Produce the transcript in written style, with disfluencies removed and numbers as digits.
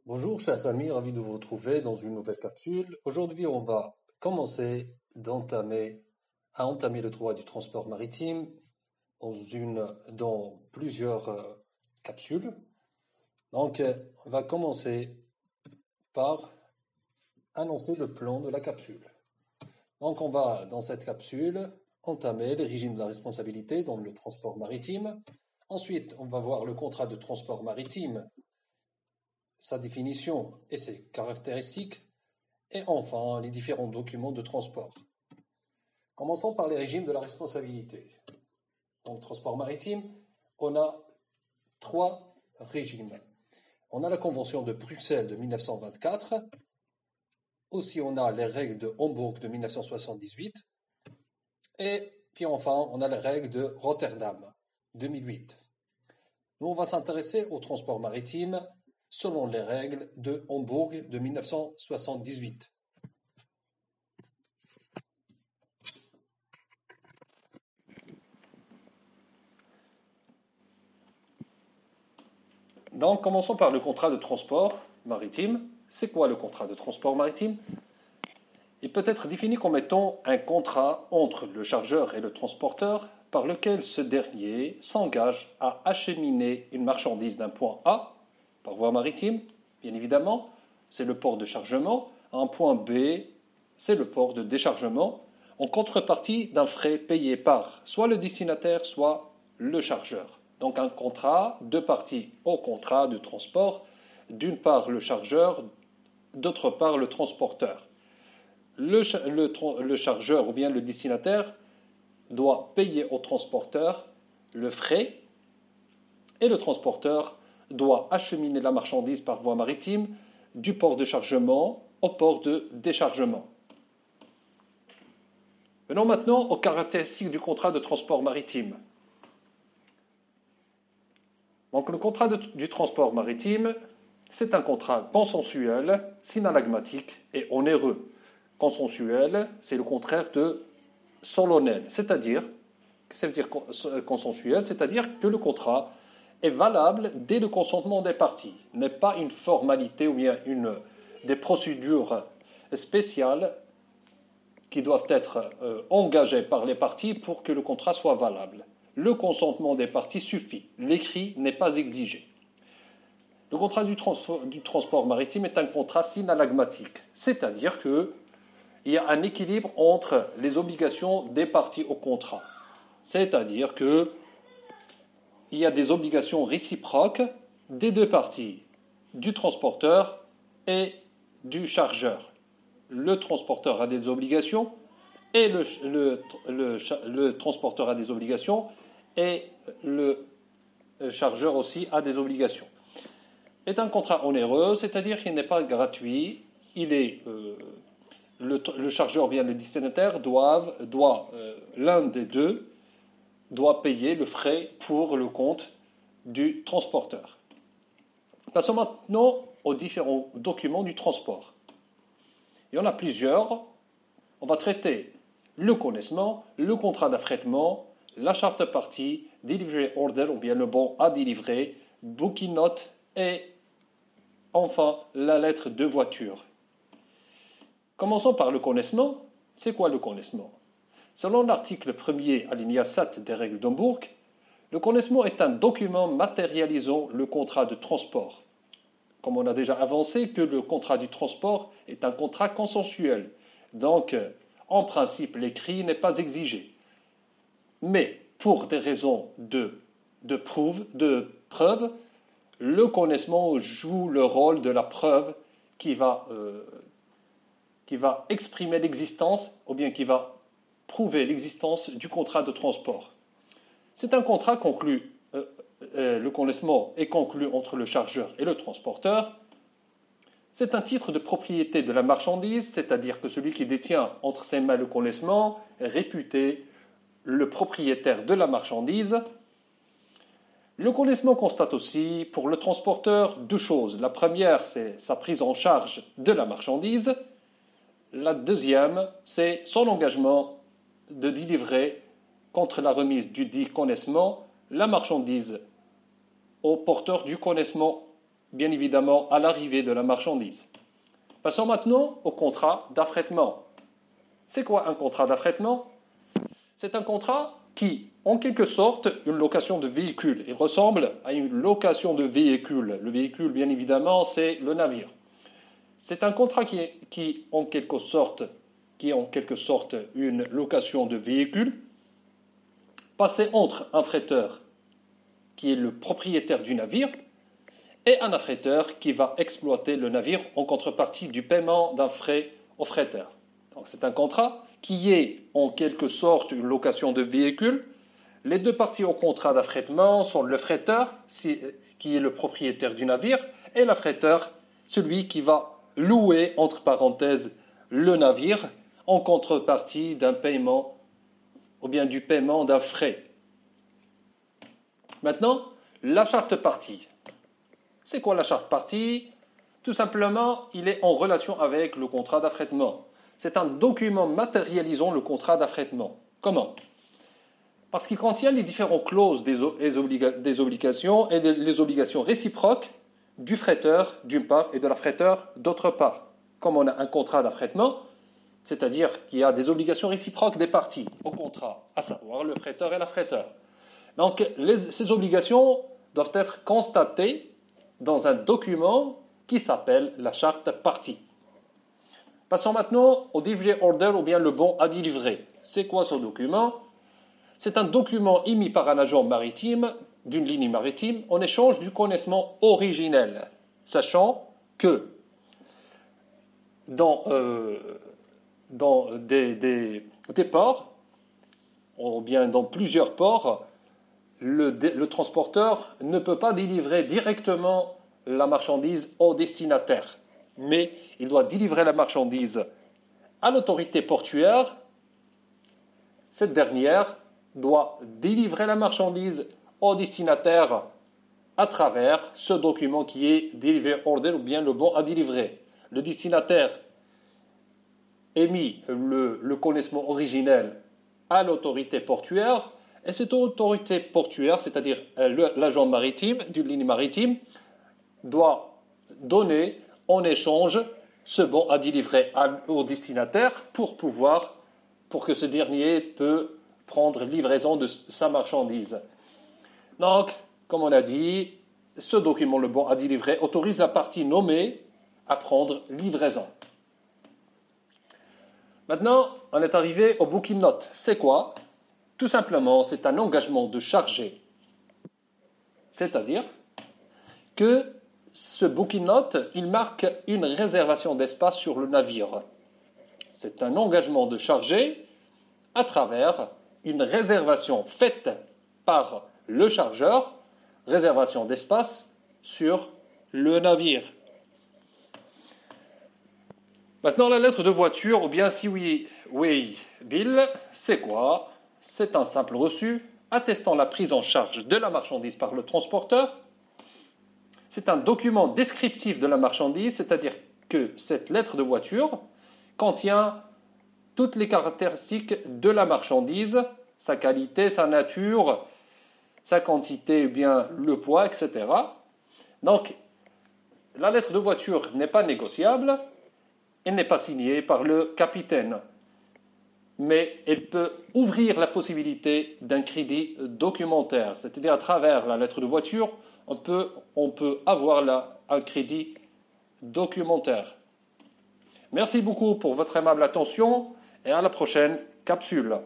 Bonjour chers amis, ravi de vous retrouver dans une nouvelle capsule. Aujourd'hui, on va commencer à entamer le droit du transport maritime dans plusieurs capsules. Donc, on va commencer par annoncer le plan de la capsule. Donc, on va, dans cette capsule, entamer les régimes de la responsabilité dans le transport maritime. Ensuite, on va voir le contrat de transport maritime, sa définition et ses caractéristiques, et enfin les différents documents de transport. Commençons par les régimes de la responsabilité. Dans le transport maritime, on a trois régimes. On a la Convention de Bruxelles de 1924, aussi on a les règles de Hambourg de 1978, et puis enfin on a les règles de Rotterdam 2008. Nous on va s'intéresser au transport maritime selon les règles de Hambourg de 1978. Donc, commençons par le contrat de transport maritime. C'est quoi le contrat de transport maritime? Il peut être défini comme étant un contrat entre le chargeur et le transporteur par lequel ce dernier s'engage à acheminer une marchandise d'un point A, par voie maritime, bien évidemment, c'est le port de chargement, à un point B, c'est le port de déchargement, en contrepartie d'un frais payé par soit le destinataire, soit le chargeur. Donc un contrat, deux parties au contrat de transport, d'une part le chargeur, d'autre part le transporteur. Le chargeur ou bien le destinataire doit payer au transporteur le frais et le transporteur doit acheminer la marchandise par voie maritime du port de chargement au port de déchargement. Venons maintenant aux caractéristiques du contrat de transport maritime. Donc le contrat du transport maritime, c'est un contrat consensuel, synallagmatique et onéreux. Consensuel, c'est le contraire de solennel, c'est-à-dire consensuel, c'est-à-dire que le contrat est valable dès le consentement des parties, n'est pas une formalité ou bien des procédures spéciales qui doivent être engagées par les parties pour que le contrat soit valable. Le consentement des parties suffit, l'écrit n'est pas exigé. Le contrat du transport maritime est un contrat synallagmatique, c'est-à-dire qu'il y a un équilibre entre les obligations des parties au contrat. C'est-à-dire qu'il y a des obligations réciproques des deux parties, du transporteur et du chargeur. Le transporteur a des obligations et le transporteur a des obligations et le chargeur aussi a des obligations. C'est un contrat onéreux, c'est-à-dire qu'il n'est pas gratuit, le chargeur ou bien le destinataire l'un des deux doit payer le frais pour le compte du transporteur. Passons maintenant aux différents documents du transport. Il y en a plusieurs. On va traiter le connaissement, le contrat d'affrètement, la charte partie, delivery order ou bien le bon à délivrer, booking note et enfin la lettre de voiture. Commençons par le connaissement. C'est quoi le connaissement? Selon l'article 1er alinéa 7 des règles d'Hambourg, le connaissement est un document matérialisant le contrat de transport. Comme on a déjà avancé que le contrat du transport est un contrat consensuel, donc en principe l'écrit n'est pas exigé. Mais pour des raisons de preuve, le connaissement joue le rôle de la preuve qui va exprimer l'existence ou bien qui va prouver l'existence du contrat de transport. C'est un contrat conclu, le connaissement est conclu entre le chargeur et le transporteur. C'est un titre de propriété de la marchandise, c'est-à-dire que celui qui détient entre ses mains le connaissement est réputé le propriétaire de la marchandise. Le connaissement constate aussi pour le transporteur deux choses. La première, c'est sa prise en charge de la marchandise. La deuxième, c'est son engagement de délivrer contre la remise du dit connaissement la marchandise au porteur du connaissement bien évidemment à l'arrivée de la marchandise. Passons maintenant au contrat d'affrètement. C'est quoi un contrat d'affrètement? C'est un contrat qui, en quelque sorte, une location de véhicule. Il ressemble à une location de véhicule. Le véhicule, bien évidemment, c'est le navire. C'est un contrat qui est en quelque sorte une location de véhicule passé entre un fretteur qui est le propriétaire du navire et un affréteur qui va exploiter le navire en contrepartie du paiement d'un frais au fretteur. Donc c'est un contrat qui est en quelque sorte une location de véhicule. Les deux parties au contrat d'affrètement sont le fretteur, qui est le propriétaire du navire, et l'affréteur, celui qui va louer, entre parenthèses, le navire en contrepartie d'un paiement ou bien du paiement d'un frais. Maintenant, la charte partie. C'est quoi la charte partie? Tout simplement, il est en relation avec le contrat d'affrètement. C'est un document matérialisant le contrat d'affrètement. Comment? Parce qu'il contient les différentes clauses des obligations et les obligations réciproques du fretteur d'une part et de l'affréteur d'autre part. Comme on a un contrat d'affrètement, c'est-à-dire qu'il y a des obligations réciproques des parties au contrat, à savoir le fretteur et l'affréteur. Donc, ces obligations doivent être constatées dans un document qui s'appelle la charte partie. Passons maintenant au delivery order ou bien le bon à délivrer. C'est quoi ce document? C'est un document émis par un agent maritime d'une ligne maritime en échange du connaissement originel, sachant que dans des ports, ou bien dans plusieurs ports, le transporteur ne peut pas délivrer directement la marchandise au destinataire, mais il doit délivrer la marchandise à l'autorité portuaire. Cette dernière doit délivrer la marchandise au destinataire à travers ce document qui est delivery order ou bien le bon à délivrer. Le destinataire émet le connaissement originel à l'autorité portuaire et cette autorité portuaire, c'est-à-dire l'agent maritime d'une ligne maritime, doit donner en échange ce bon à délivrer au destinataire pour que ce dernier peut prendre livraison de sa marchandise. Donc, comme on a dit, ce document, le bon à délivrer, autorise la partie nommée à prendre livraison. Maintenant, on est arrivé au booking note. C'est quoi? Tout simplement, c'est un engagement de charger. C'est-à-dire que ce booking note, il marque une réservation d'espace sur le navire. C'est un engagement de charger à travers une réservation faite par le chargeur, réservation d'espace sur le navire. Maintenant, la lettre de voiture, ou bien si oui, bill, c'est quoi? C'est un simple reçu attestant la prise en charge de la marchandise par le transporteur. C'est un document descriptif de la marchandise, c'est-à-dire que cette lettre de voiture contient toutes les caractéristiques de la marchandise, sa qualité, sa nature, sa quantité, ou bien le poids, etc. Donc, la lettre de voiture n'est pas négociable, elle n'est pas signée par le capitaine, mais elle peut ouvrir la possibilité d'un crédit documentaire, c'est-à-dire à travers la lettre de voiture, on peut avoir un crédit documentaire. Merci beaucoup pour votre aimable attention et à la prochaine capsule.